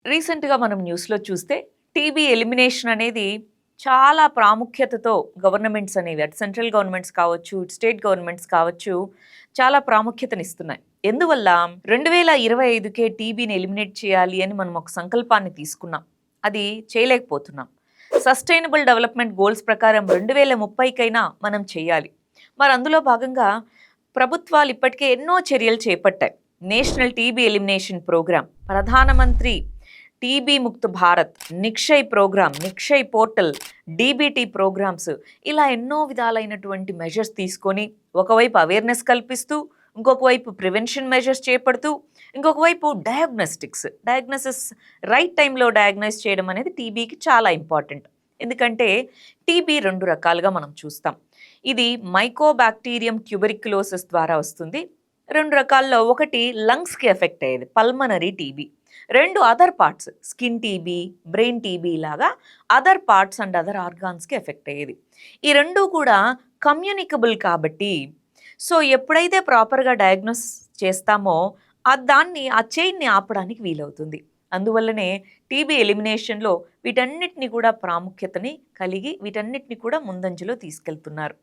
రీసెంట్‌గా మనం న్యూస్‌లో చూస్తే టీబీ ఎలిమినేషన్ అనేది చాలా ప్రాముఖ్యతతో గవర్నమెంట్స్ అనేవి అటు సెంట్రల్ గవర్నమెంట్స్ కావచ్చు, ఇటు స్టేట్ గవర్నమెంట్స్ కావచ్చు, చాలా ప్రాముఖ్యతనిస్తున్నాయి. ఎందువల్ల 2025కే టీబీని ఎలిమినేట్ చేయాలి అని మనం ఒక సంకల్పాన్ని తీసుకున్నాం. అది చేయలేకపోతున్నాం. సస్టైనబుల్ డెవలప్‌మెంట్ గోల్స్ ప్రకారం 2030కైనా మనం చేయాలి. మరి అందులో భాగంగా ప్రభుత్వాలు ఇప్పటికే ఎన్నో చర్యలు చేపట్టాయి. నేషనల్ టీబీ ఎలిమినేషన్ ప్రోగ్రామ్, ప్రధానమంత్రి TB Mukt Bharat, Nikshay programme, Nikshay portal, DBT programmes, ఇలా ఎన్నో విధాలైనటువంటి మెజర్స్ తీసుకొని ఒకవైపు అవేర్నెస్ కల్పిస్తూ, ఇంకొక వైపు ప్రివెన్షన్ మెజర్స్ చేపడుతూ, ఇంకొక వైపు డయాగ్నోసిస్ రైట్ టైంలో డయాగ్నైజ్ చేయడం అనేది టీబీకి చాలా ఇంపార్టెంట్. ఎందుకంటే టీబీ 2 రకాలుగా మనం చూస్తాం. ఇది మైకోబాక్టీరియం ట్యూబెరిక్యులోసిస్ ద్వారా వస్తుంది. 2 రకాల్లో ఒకటి లంగ్స్‌కి ఎఫెక్ట్ అయ్యేది pulmonary TB. 2 other parts skin TB, brain TB లాగా అదర్ పార్ట్స్ అండ్ అదర్ ఆర్గాన్స్‌కి ఎఫెక్ట్ అయ్యేది. ఈ 2 కూడా కమ్యూనికబుల్ కాబట్టి సో ఎప్పుడైతే ప్రాపర్‌గా డయాగ్నోస్ చేస్తామో ఆ చైన్‌ని ఆపడానికి వీలవుతుంది. అందువల్లనే టీబీ ఎలిమినేషన్‌లో వీటన్నిటిని కూడా ప్రాముఖ్యతని కలిగి వీటన్నిటిని కూడా ముందంజలో తీసుకెళ్తున్నారు.